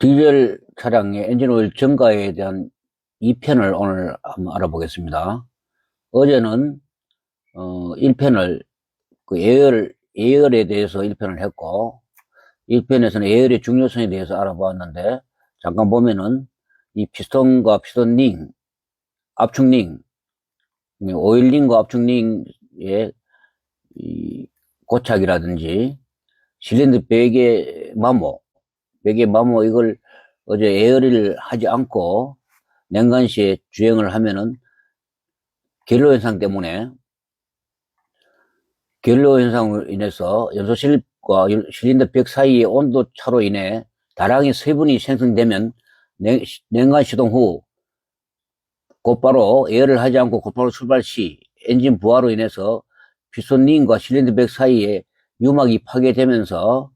디젤 차량의 엔진오일 점가에 대한 2편을 오늘 한번 알아보겠습니다. 어제는 1편을 예열에 대해서 1편을 했고, 1편에서는 예열의 중요성에 대해서 알아보았는데, 잠깐 보면은 이 피스톤과 피스톤 링, 압축 링, 오일 링과 압축 링의 이 고착이라든지 실린더 베개 마모 이걸 어제 에어리를 하지 않고 냉간시에 주행을 하면은 결로 현상으로 인해서 연소실과 실린더 벽 사이의 온도 차로 인해 다량의 수분이 생성되면 냉간 시동 후 곧바로 에어를 하지 않고 곧바로 출발 시 엔진 부하로 인해서 피스톤링과 실린더 벽 사이에 유막이 파괴되면서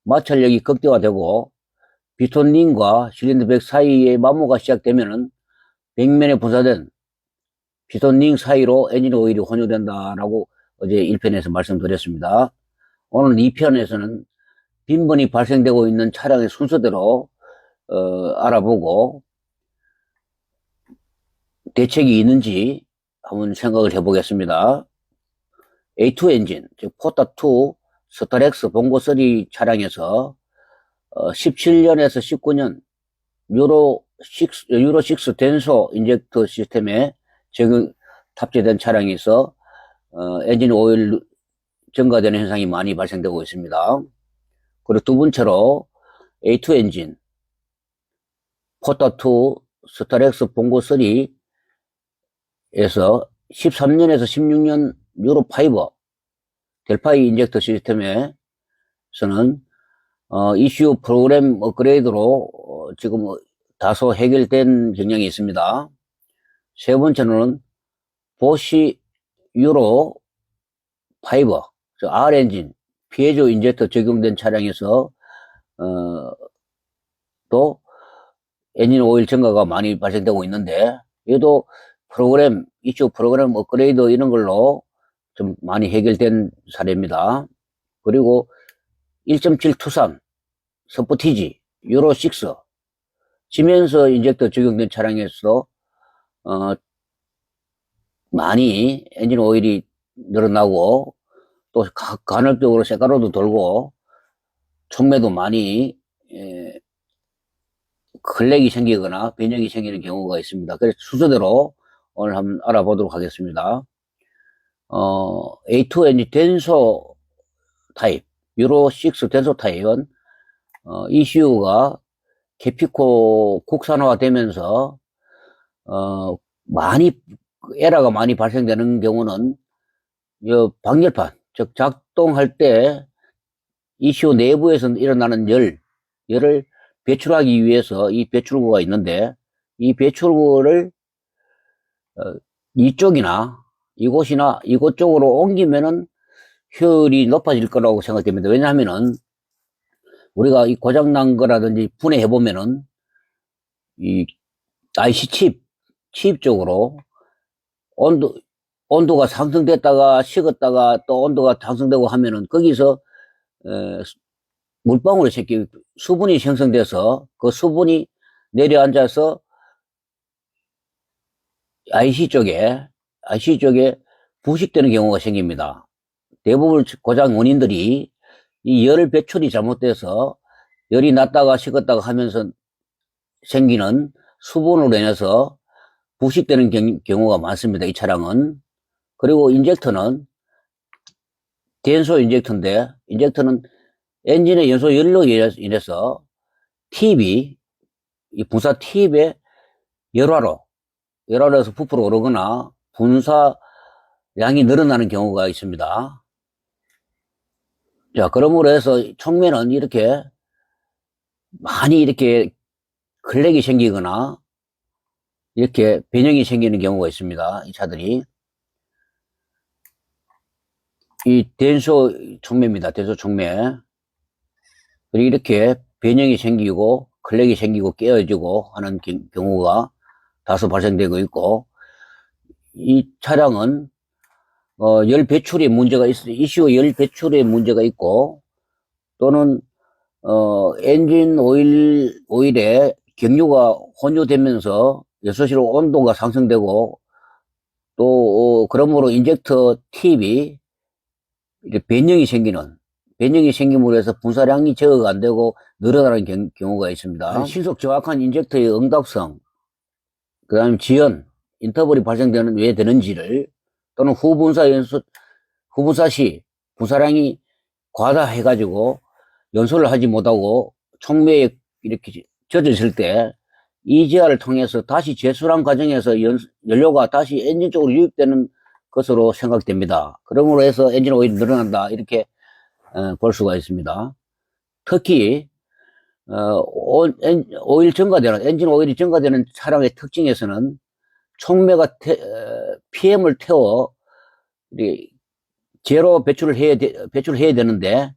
마찰력이 극대화되고 피스톤링과 실린더 벽 사이에 마모가 시작되면은 벽면에 분사된 피스톤링 사이로 엔진 오일이 혼용된다라고 어제 1편에서 말씀드렸습니다. 오늘 2편에서는 빈번히 발생되고 있는 차량의 순서대로 알아보고 대책이 있는지 한번 생각을 해보겠습니다. A2 엔진, 즉 포타2 스타렉스 봉고3 차량에서 17년에서 19년 유로6 denso 인젝터 시스템에 탑재된 차량이 있어 엔진 오일 증가되는 현상이 많이 발생되고 있습니다. 그리고 두 번째로 A2 엔진 포타2 스타렉스 봉고3에서 13년에서 16년 유로5 델파이 인젝터 시스템에서는 이슈 프로그램 업그레이드로 지금 다소 해결된 경향이 있습니다. 세 번째는 보시 유로 5 R 엔진 피에조 인젝터 적용된 차량에서 또 엔진 오일 증가가 많이 발생되고 있는데, 얘도 이슈 프로그램 업그레이드 이런 걸로 좀 많이 해결된 사례입니다. 그리고 1.7 투산 스포티지 유로6 지면서 인젝터 적용된 차량에서 많이 엔진 오일이 늘어나고 또 간헐적으로 쇳가루도 돌고 촉매도 많이 클렉이 생기거나 변형이 생기는 경우가 있습니다. 그래서 순서대로 오늘 한번 알아보도록 하겠습니다. A2 엔진 denso 타입 유로6 denso 타입은 ECU가 개피코 국산화되면서 에러가 많이 발생되는 경우는 방열판, 즉 작동할 때 ECU 내부에서 일어나는 열을 배출하기 위해서 이 배출구가 있는데, 이 배출구를 이곳이나 이곳 쪽으로 옮기면은 효율이 높아질 거라고 생각됩니다. 왜냐하면은 우리가 이 고장난 거라든지 분해해보면은 이 IC 칩 쪽으로 온도가 상승됐다가 식었다가 또 온도가 상승되고 하면은 거기서 물방울이 수분이 생성돼서 그 수분이 내려앉아서 IC 쪽에 부식되는 경우가 생깁니다. 대부분 고장 원인들이 이 열 배출이 잘못돼서 열이 났다가 식었다가 하면서 생기는 수분으로 인해서 부식되는 경우가 많습니다. 이 차량은. 그리고 인젝터는 denso 인젝터인데, 인젝터는 엔진의 연소 열로 인해서 이 분사 팁에 열화로에서 부풀어 오르거나 분사량이 늘어나는 경우가 있습니다. 자, 그러므로 해서 촉매는 이렇게 많이 이렇게 클렉이 생기거나 이렇게 변형이 생기는 경우가 있습니다. 이 차들이. 이 denso 촉매입니다. denso 촉매. 그리고 이렇게 변형이 생기고 클렉이 생기고 깨어지고 하는 경우가 다소 발생되고 있고, 이 차량은 열 배출에 문제가 있어 이슈 열 배출에 문제가 있고, 또는 엔진 오일에 경유가 혼유되면서 여수시로 온도가 상승되고 또 그러므로 인젝터 팁이 이렇게 변형이 생김으로 해서 분사량이 제어가 안 되고 늘어나는 경우가 있습니다. 신속 정확한 인젝터의 응답성, 그 다음에 지연, 인터벌이 발생되는 왜 되는지를 또는 후분사 시 분사량이 과다해가지고 연소를 하지 못하고 촉매에 이렇게 젖어질 때 EGR을 통해서 다시 재순환 과정에서 연료가 다시 엔진 쪽으로 유입되는 것으로 생각됩니다. 그러므로 해서 엔진 오일이 늘어난다 이렇게 볼 수가 있습니다. 특히 엔진 오일이 증가되는 차량의 특징에서는 촉매가 PM을 태워 제로 배출을 해야 되는데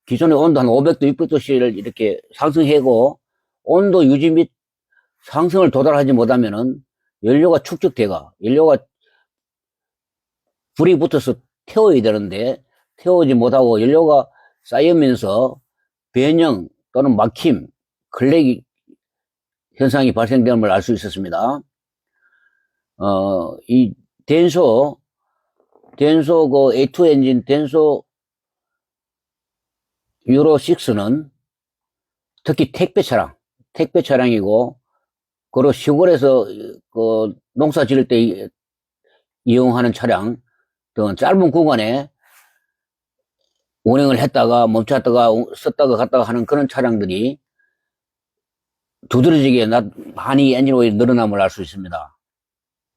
기존의 온도 한 500도, 600도씨를 이렇게 상승하고 온도 유지 및 상승을 도달하지 못하면은 연료가 불이 붙어서 태워야 되는데 태우지 못하고 연료가 쌓이면서 변형 또는 막힘, 클랙 현상이 발생되는 걸 알 수 있었습니다. 이 덴소 그 A2 엔진 덴소 유로6는 특히 택배 차량이고, 그리고 시골에서 농사 지을 때 이용하는 차량 등 짧은 구간에 운행을 했다가 멈췄다가 썼다가 갔다가 하는 그런 차량들이 두드러지게 많이 엔진 오일이 늘어남을 알 수 있습니다.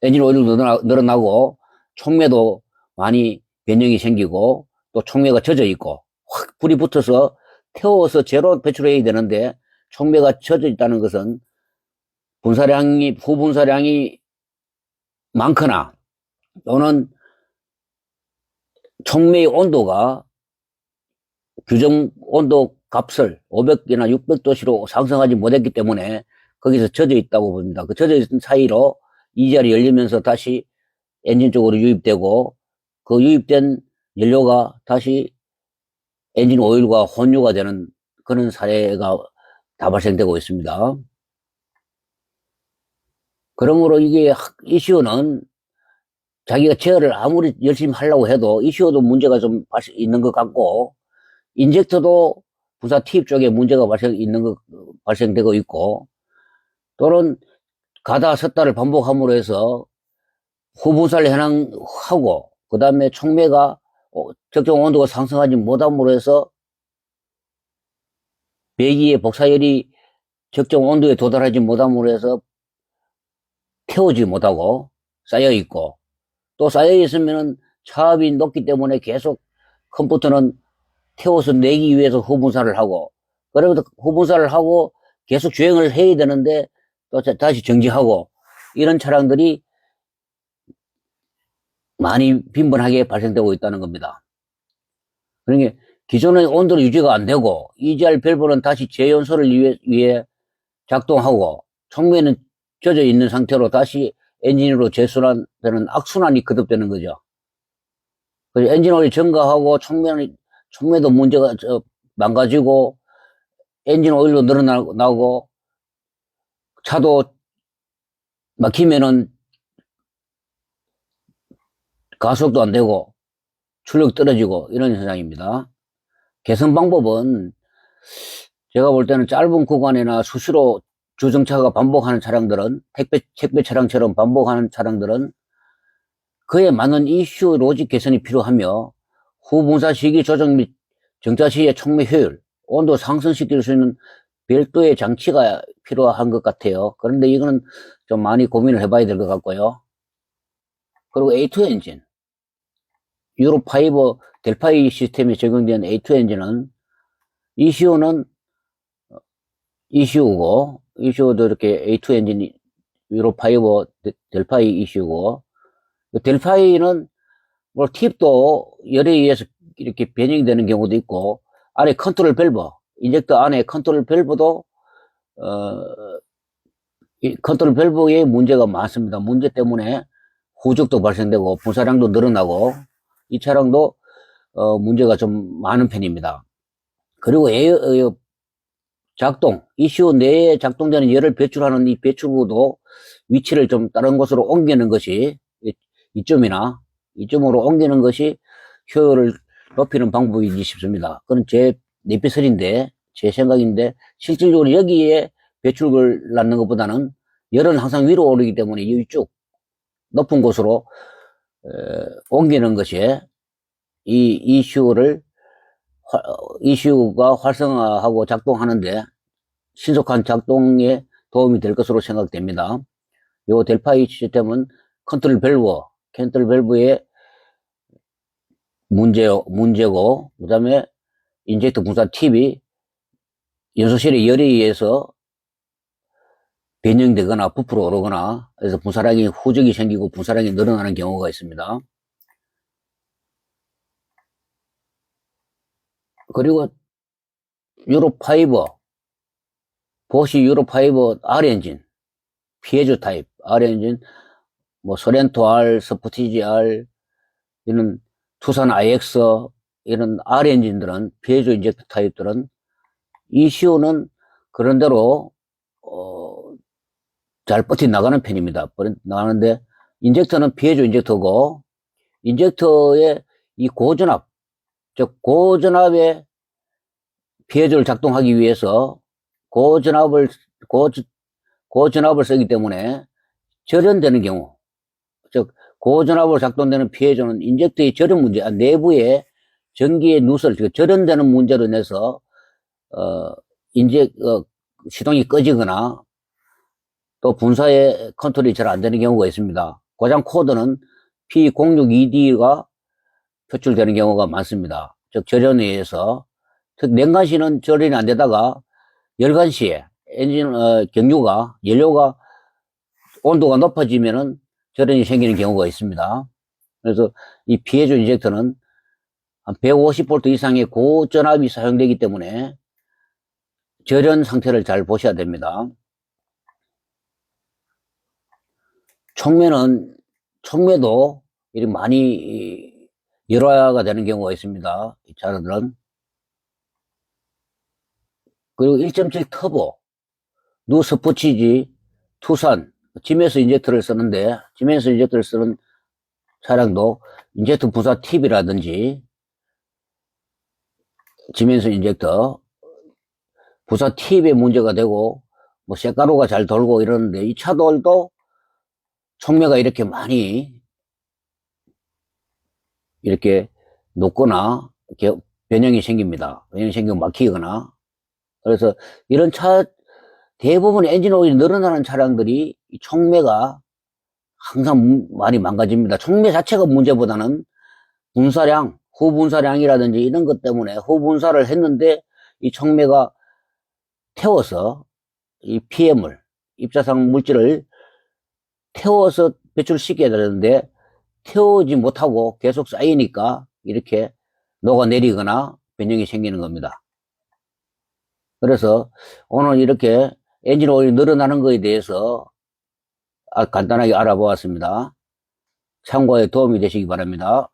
엔진 오일이 늘어나고 촉매도 많이 변형이 생기고 또 촉매가 젖어 있고 확 불이 붙어서 태워서 제로 배출해야 되는데 촉매가 젖어 있다는 것은 후분사량이 많거나 또는 촉매의 온도가 규정 온도 값을 500이나 600도씨로 상승하지 못했기 때문에 거기서 젖어 있다고 봅니다. 그 젖어 있는 사이로 EGR이 열리면서 다시 엔진 쪽으로 유입되고 그 유입된 연료가 다시 엔진 오일과 혼유가 되는 그런 사례가 다 발생되고 있습니다. 그러므로 이게 이슈는 자기가 제어를 아무리 열심히 하려고 해도 이슈도 문제가 좀 있는 것 같고, 인젝터도 부사 팁 쪽에 문제가 발생되고 있고, 또는 가다 섰다를 반복함으로 해서 후분사를 현황하고, 그 다음에 촉매가 적정 온도가 상승하지 못함으로 해서 배기의 복사열이 적정 온도에 도달하지 못함으로 해서 태우지 못하고 쌓여 있고, 또 쌓여 있으면은 차압이 높기 때문에 계속 컴퓨터는 태워서 내기 위해서 후분사를 하고, 그러면서 후분사를 하고 계속 주행을 해야 되는데 또 다시 정지하고, 이런 차량들이 많이 빈번하게 발생되고 있다는 겁니다. 그러니까 기존의 온도로 유지가 안 되고 EGR 밸브는 다시 재연소를 위해 작동하고 촉매는 젖어 있는 상태로 다시 엔진으로 재순환되는 악순환이 거듭되는 거죠. 그래서 엔진 오일 증가하고 촉매도 문제가 망가지고 엔진 오일도 늘어나고 차도 막히면은 가속도 안 되고 출력 떨어지고 이런 현상입니다. 개선 방법은 제가 볼 때는 짧은 구간이나 수시로 주정차가 반복하는 차량들은, 택배 차량처럼 반복하는 차량들은 그에 맞는 이슈 로직 개선이 필요하며, 후분사 시기 조정 및 정차 시의 촉매 효율, 온도 상승시킬 수 있는 별도의 장치가 필요한 것 같아요. 그런데 이거는 좀 많이 고민을 해봐야 될 것 같고요. 그리고 A2 엔진, 유로5 델파이 시스템이 적용된 A2 엔진은 이슈도 이렇게 A2 엔진이 유로5 델파이 이슈고, 델파이는 뭐 팁도 열에 의해서 이렇게 변형이 되는 경우도 있고, 안에 컨트롤 밸브, 인젝터 안에 컨트롤 밸브도 컨트롤 밸브에 문제가 많습니다. 문제 때문에 후적도 발생되고 분사량도 늘어나고 이 차량도 문제가 좀 많은 편입니다. 그리고 작동, ECU 내에 작동되는 열을 배출하는 이 배출구도 위치를 좀 다른 곳으로 옮기는 것이, 이점으로 옮기는 것이 효율을 높이는 방법이지 싶습니다. 그건 제 내피설인데, 제 생각인데, 실질적으로 여기에 배출구를 낳는 것보다는 열은 항상 위로 오르기 때문에 이쪽 높은 곳으로 옮기는 것이 이 ECU가 활성화하고 작동하는데 신속한 작동에 도움이 될 것으로 생각됩니다. 요 델파이 시스템은 컨트롤 밸브의 문제고, 그 다음에 인젝터 분사 팁이 연소실의 열에 의해서 변형되거나 부풀어 오르거나 그래서 분사량이 후적이 생기고 분사량이 늘어나는 경우가 있습니다. 그리고 보쉬 유로5 R엔진, 피에조 타입 R엔진, 뭐 소렌토 R, 스포티지 R, 이런 투산 IX, 이런 R엔진들은, 피에조 인젝터 타입들은 ECU는 그런대로 잘 버티 나가는 편입니다. 나가는데 인젝터는 피에조 인젝터고, 인젝터의 이 고전압, 즉 고전압의 피에조를 작동하기 위해서 고전압을 쓰기 때문에 절연되는 경우, 즉 고전압으로 작동되는 피에조는 인젝터의 절연 문제, 내부의 전기의 누설, 절연되는 문제로 인해서 시동이 꺼지거나 또 분사의 컨트롤이 잘 안 되는 경우가 있습니다. 고장 코드는 P06ED가 표출되는 경우가 많습니다. 즉 절연에 의해서, 특히 냉간시는 절연이 안 되다가 열간시에 엔진 연료가 온도가 높아지면은 절연이 생기는 경우가 있습니다. 그래서 이 피에조 인젝터는 한 150V 이상의 고전압이 사용되기 때문에 절연 상태를 잘 보셔야 됩니다. 촉매도 이렇게 많이 열화가 되는 경우가 있습니다. 이 차량들은. 그리고 1.7 터보, 누스포티지, 투산, 지메스 인젝터를 쓰는데, 지메스 인젝터를 쓰는 차량도 인젝터 분사 팁이라든지, 지메스 인젝터 분사 팁에 문제가 되고, 뭐 쇳가루가 잘 돌고 이러는데, 이 차들도 촉매가 이렇게 많이 이렇게 녹거나 이렇게 변형이 생깁니다. 변형이 생기고 막히거나. 그래서 이런 대부분 엔진 오일이 늘어나는 차량들이 이 촉매가 항상 많이 망가집니다. 촉매 자체가 문제보다는 후분사량이라든지 이런 것 때문에 후분사를 했는데 이 촉매가 태워서 이 PM을, 입자상 물질을 태워서 배출시켜야 되는데 태우지 못하고 계속 쌓이니까 이렇게 녹아내리거나 변형이 생기는 겁니다. 그래서 오늘 이렇게 엔진 오일이 늘어나는 것에 대해서 간단하게 알아보았습니다. 참고에 도움이 되시기 바랍니다.